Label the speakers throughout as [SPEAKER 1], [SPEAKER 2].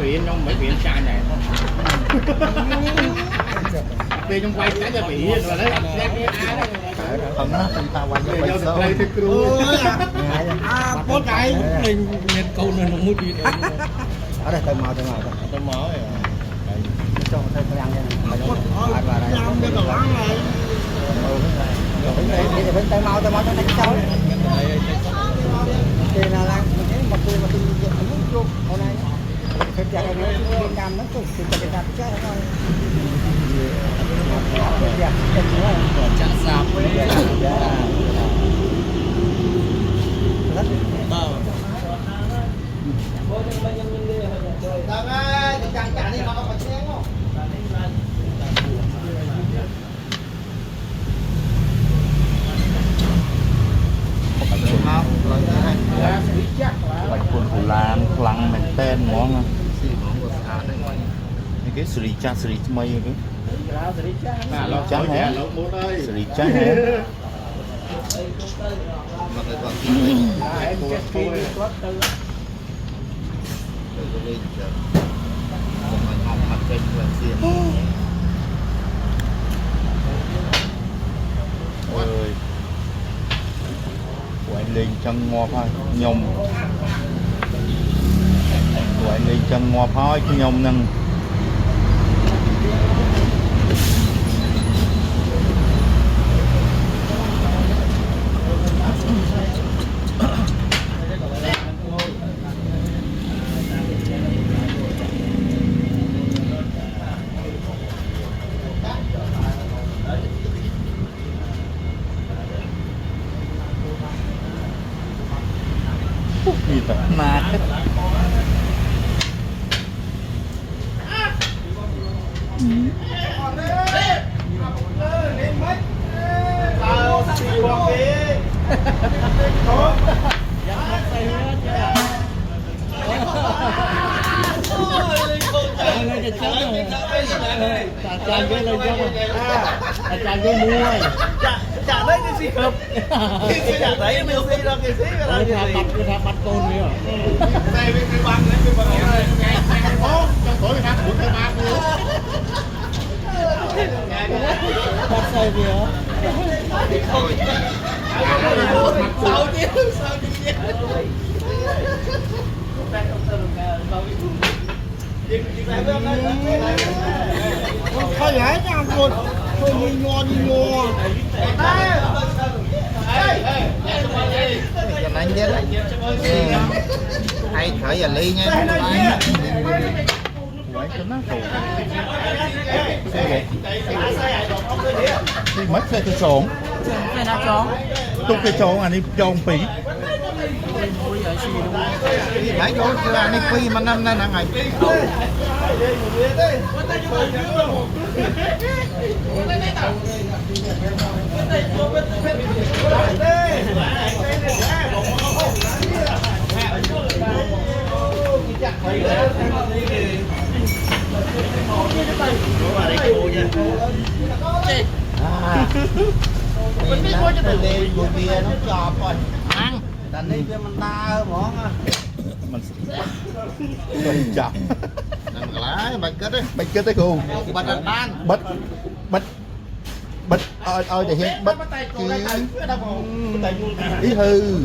[SPEAKER 1] biển trong mấy biển xa này đi trong quay cái biển rồi đấy
[SPEAKER 2] không nó chúng ta quay quay sớm
[SPEAKER 1] có cái mình câu này nó muốn đi
[SPEAKER 2] ở đây tôi mò thôi cho tôi ăn đây bên tay mau cho nó sâu thì là một người mà tôi muốn vô hôm nay phải chạy nó Việt Nam nó cũng từ từ từ chết thôi
[SPEAKER 1] chả sao
[SPEAKER 2] bạch cuốn Phủ Lan lăng mình tên món cái sri cha sri mây cái trắng hả sri trắng hả ơi của anh Linh chân ngọt thôi nhom của anh Linh chân ngọt thôi nhom nâng gì vậy nát chàng cái lên cho chàng cái mua
[SPEAKER 1] chả thấy cái gì hợp chả thấy mình gì đâu cái gì cái bắt tôn đi à đây cái băng đấy cái băng này trong tối người ta cuốn cái băng luôn bắt say gì hả sao chứ
[SPEAKER 3] thôi vậy nha con thôi đi ngon
[SPEAKER 2] cho anh biết hay khởi giờ ly nha mất cái sốn tung cái sốn anh đi tròn phỉ nãy chỗ là đi phi mà năm nay là ngày người kia nó chọp rồi ăn thành đi cho mình ta món mình chọp làm lá bạch kết đấy cô bạch ăn bạch ơi để hiện bạch ý hư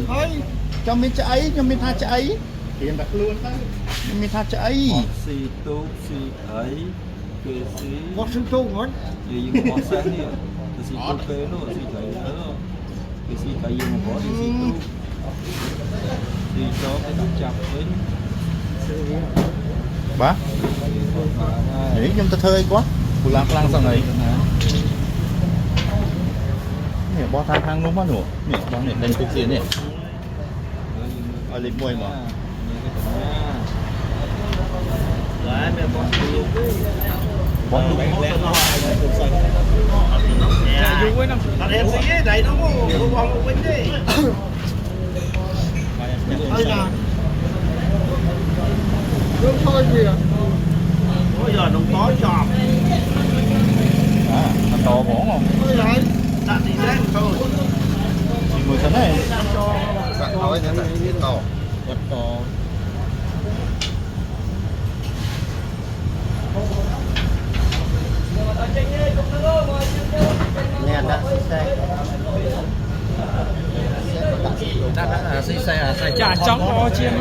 [SPEAKER 2] cho mình cháy cho mình tha cháy
[SPEAKER 1] hiện bạch luôn đó
[SPEAKER 2] mình tha cháy
[SPEAKER 4] si tu si ấy cái si
[SPEAKER 3] một sinh tu ngon
[SPEAKER 4] gì mà sáng đi cái si tu cái nó si thấy nó cái si cái gì mà có thì si tu thì cho cái tập chập với
[SPEAKER 2] bác nghĩ nhưng ta thơi quá Phủ Lan sao này nè bó thang luôn quá nụ nè bó nè lên cục gì nè ở lên môi mà bó
[SPEAKER 1] dùng với năm em xí đấy nó có bóng quýnh đi
[SPEAKER 3] đây là nước thôi gì à
[SPEAKER 1] bây giờ nó có chọp
[SPEAKER 2] nó to bó không
[SPEAKER 3] thôi vậy
[SPEAKER 1] đặt thì rác thôi
[SPEAKER 2] 10 tấn này
[SPEAKER 4] bạn nói thế này to
[SPEAKER 2] rất to
[SPEAKER 4] chả chóng to chiên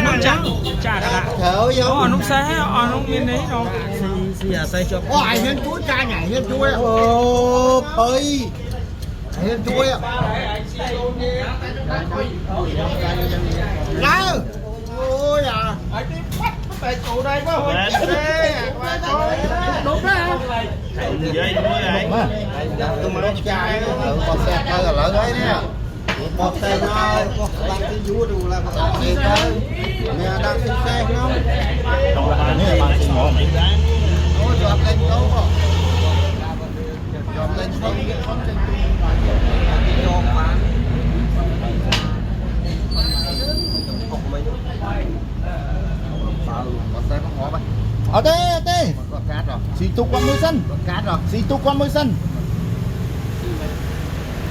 [SPEAKER 4] nó chả cả đã nó xe nó miền đấy đâu
[SPEAKER 3] Ôi, hiên chuối ca nhảy hiên chuối. Ô, ơi. Hiên chuối ạ. Đó. Ôi à. Tại chỗ đây có hơi đúng đó.
[SPEAKER 1] Dây nuôi này.
[SPEAKER 2] Tôi mới chai con xe cơ là lỡ ấy nè. Một xe nó có bán cái vú đủ là một xe cơ. Nè đang xin xe không?
[SPEAKER 1] Trong là này bạn xin ngồi này.
[SPEAKER 2] Ôi dọn lên đâu không? Dọn lên không? Con xe con ngõ vậy.
[SPEAKER 1] Ở đây.
[SPEAKER 2] Con cát rồi.
[SPEAKER 1] Xì tục con môi xanh.
[SPEAKER 2] Con cát rồi.
[SPEAKER 1] Xì tục con môi xanh.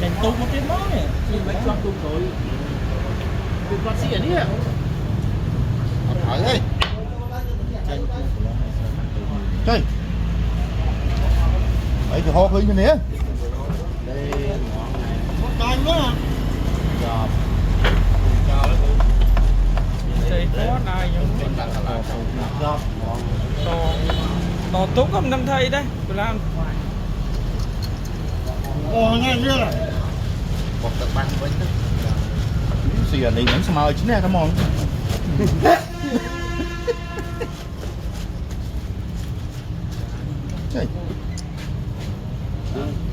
[SPEAKER 3] Đèn tục một cái món này. Thì mấy con tục rồi. Đừng con xỉ ở đi ạ.
[SPEAKER 2] Hỏi đi.
[SPEAKER 1] Chơi. Đấy thì ho hơi như thế.
[SPEAKER 3] Còn nữa.
[SPEAKER 4] thì có này những to tốt không năm thay đấy tôi làm
[SPEAKER 3] Ồ, nghe chưa?
[SPEAKER 2] Một tờ băng với tức.
[SPEAKER 1] Xì ở đây nhánh sao mà chính này nó mòn. Chơi.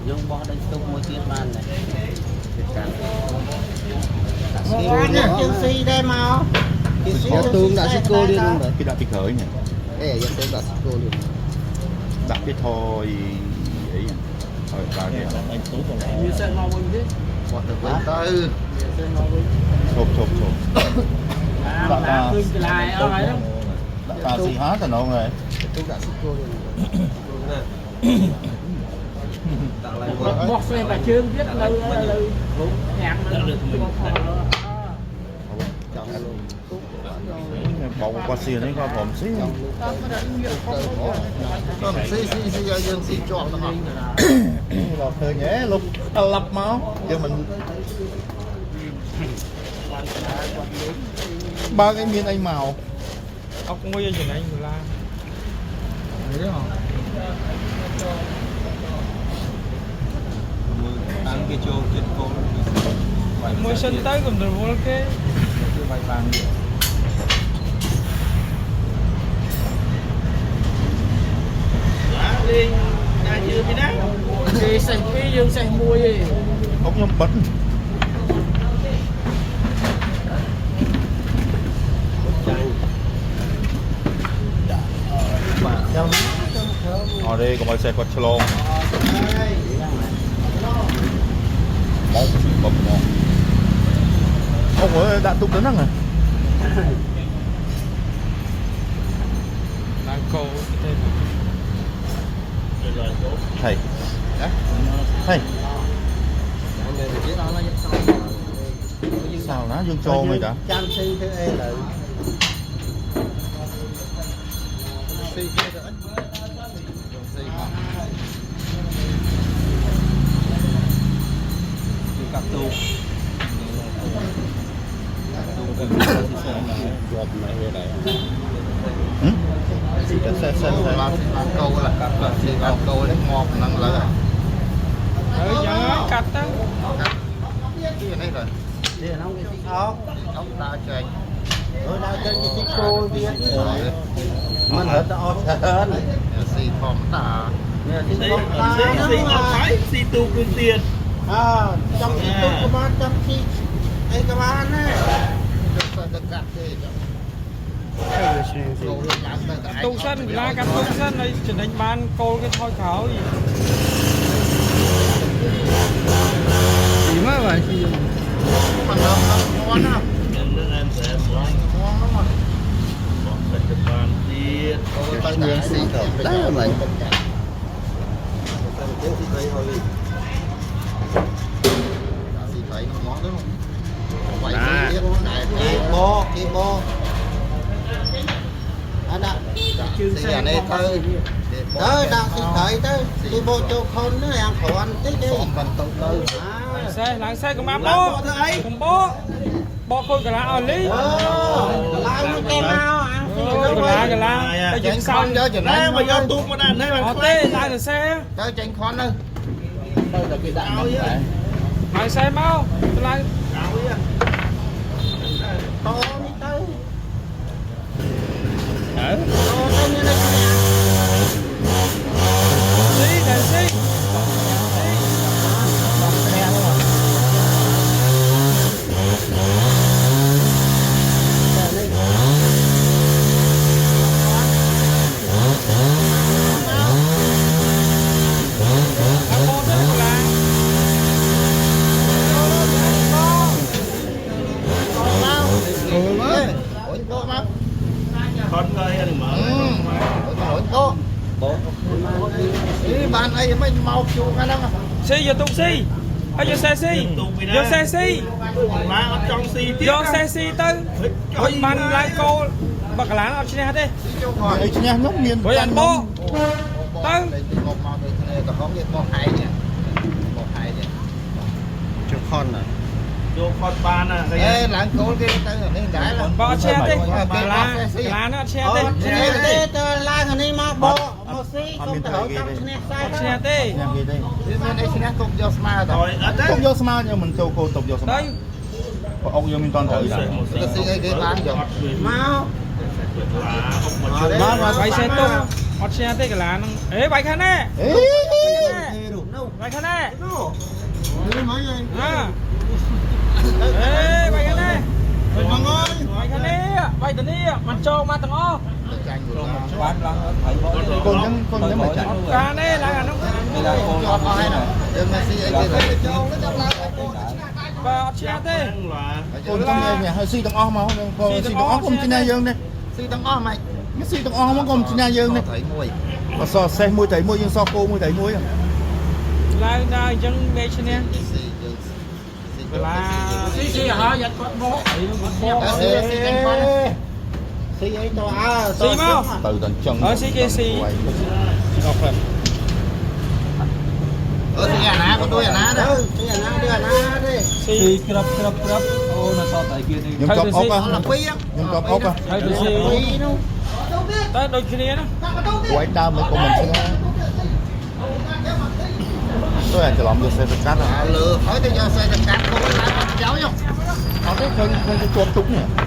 [SPEAKER 2] Dương bỏ đánh tung một chiếc bàn này.
[SPEAKER 3] Ngon nha, Chelsea đây mà.
[SPEAKER 2] Có tương đã xích cô đi luôn rồi.
[SPEAKER 1] Cái đã bị khởi nhỉ.
[SPEAKER 2] Ê, giờ tương đã xích cô luôn.
[SPEAKER 1] Đặt cái thôi ấy. Thôi ba cái anh tú còn lại.
[SPEAKER 3] Như xe ngon hơn chứ.
[SPEAKER 2] Một tờ băng tư.
[SPEAKER 1] Chộp.
[SPEAKER 3] À, mà tương cái lại ở đây đó.
[SPEAKER 1] Ta xì há thì nó rồi.
[SPEAKER 2] Tương đã xích cô luôn.
[SPEAKER 3] Một xe bà chưa biết lưu nhạc
[SPEAKER 1] Bỏ qua xì đấy qua bỏng xí.
[SPEAKER 2] Còn xí dương xí chọn nó.
[SPEAKER 1] Lọt thời nhé lục lập máu. Giờ mình ba cái miếng anh màu.
[SPEAKER 4] ông cũng có gì anh người la
[SPEAKER 3] Đấy hả?
[SPEAKER 4] ăn cái chỗ trên cô mua sân tới còn được vô cái vài vàng
[SPEAKER 1] Lên nhà chưa bị đá.
[SPEAKER 3] Thì xe cái dương xe mua gì?
[SPEAKER 1] Không nhầm bật. Ở đây có mấy xe quạt lông. Bấm nó. Ông ơi đã tung đến năng này.
[SPEAKER 4] đang cô
[SPEAKER 1] Thầy. Thầy. Sao nó dương trô mày đã.
[SPEAKER 2] Chăm xí thứ ê lợi. Xí kia rồi.
[SPEAKER 4] cặp tu
[SPEAKER 2] Gồm này về đây.
[SPEAKER 1] Gì đó xe
[SPEAKER 2] Câu là cặp là xí vào câu lấy ngọt năng lợi.
[SPEAKER 4] chẳng cắt đó
[SPEAKER 2] Cái này rồi. Đây là nó cái xí ốc. Ốc ta chơi. Rồi ta chơi cái xí cô kia. Mình hết ta ốc hơn. Xí phòng ta.
[SPEAKER 1] Xí tu phương tiện.
[SPEAKER 3] À, trong cái tục của bạn, trong khi ấy các bạn ấy.
[SPEAKER 4] tu sân la cắt tu sân này chỉ đánh ban cô cái thôi khảo gì
[SPEAKER 3] Chỉ mới vậy thì
[SPEAKER 2] Mình ngon á.
[SPEAKER 1] Nên em sẽ ngon lắm mà. Bọn phải chụp bàn tiết.
[SPEAKER 2] Tay miếng xí thở đá mày. Xí thấy nó ngon lắm. Vậy thì kia bô. Anh ạ. Xí ở đây thôi.
[SPEAKER 3] tới đang xịt thấy tới đi bộ châu khôn nữa em khổ ăn tí đi
[SPEAKER 2] bằng tàu tư
[SPEAKER 4] xe lái xe cùng bố cùng bố khôi cả lá ở lý
[SPEAKER 3] lại nó kem nào ăn
[SPEAKER 4] cả lá cái chuyện sau
[SPEAKER 1] đây mà do tuôn mà đàn đây mà
[SPEAKER 4] tê lại là xe
[SPEAKER 3] tới tranh khoan nữa
[SPEAKER 2] đây là cái đạn này
[SPEAKER 4] lại xe mau lại
[SPEAKER 3] to đi tới
[SPEAKER 4] ở
[SPEAKER 3] to tới như này
[SPEAKER 4] xí đèn xí
[SPEAKER 1] con cây anh mở
[SPEAKER 3] bạn ấy mới mau chịu cái lắm
[SPEAKER 4] xí giờ tung xí ở giờ xe xí giờ xe xí
[SPEAKER 1] má ở trong xi tiếp
[SPEAKER 4] giờ xe xí tới hồi bàn lại cô bạc lá ở trên đây
[SPEAKER 2] ấy chứ nha nhóc miền
[SPEAKER 4] với anh bố tới
[SPEAKER 3] chịu con à
[SPEAKER 1] vô con ban à
[SPEAKER 3] ê lãng cố cái tới ở đây đã là
[SPEAKER 4] bỏ xe đi lá nó xe đi
[SPEAKER 3] lá cái này mà bỏ một xí không thể ở trong sai
[SPEAKER 4] xe đi
[SPEAKER 2] nha kia đây
[SPEAKER 3] bên đây xin tục vô smart
[SPEAKER 1] rồi ở đấy
[SPEAKER 2] tục vô smart nhưng mình châu cô tục vô smart
[SPEAKER 4] đây
[SPEAKER 2] ông vô mình toàn thử
[SPEAKER 3] cái xí cái bán rồi mau
[SPEAKER 4] bay xe tung ọt xe đi cái lá nó ê bay khăn nè bay khăn nè ê bay khăn nè bay khăn nè bay từ nè mình cho mà thằng ó
[SPEAKER 2] con nhớ mà chạy
[SPEAKER 4] cá nè là nó và ọt xe đi
[SPEAKER 2] con trong nhà hơi xi tông o mà con xi tông o con trên nhà dương đây
[SPEAKER 3] xí tông o mày
[SPEAKER 2] cái xi tông o mà con trên nhà dương đây
[SPEAKER 3] thấy mùi
[SPEAKER 2] mà so xe môi thấy môi nhưng so cô môi thấy môi à
[SPEAKER 4] là dân đây trên nè là xí hả giật bố
[SPEAKER 3] xí ấy to
[SPEAKER 4] xí mau
[SPEAKER 2] từ tận chân
[SPEAKER 4] ở xí kia xí
[SPEAKER 3] xí nhà ná của tôi nhà ná đó xí nhà ná đưa ná đi
[SPEAKER 4] xí krap ô nó so tại kia đi
[SPEAKER 2] nhưng cọp ốc á
[SPEAKER 3] nó quý á
[SPEAKER 2] nhưng cọp ốc á
[SPEAKER 4] thấy được xí
[SPEAKER 3] quý nó
[SPEAKER 4] tới đôi kia nó
[SPEAKER 2] quay đau mới của mình sẽ tôi là lộn vô xe tự cắt à
[SPEAKER 3] lừa hỏi tôi cho xe tự cắt không có cháu không
[SPEAKER 2] họ thấy không chuột túng nhỉ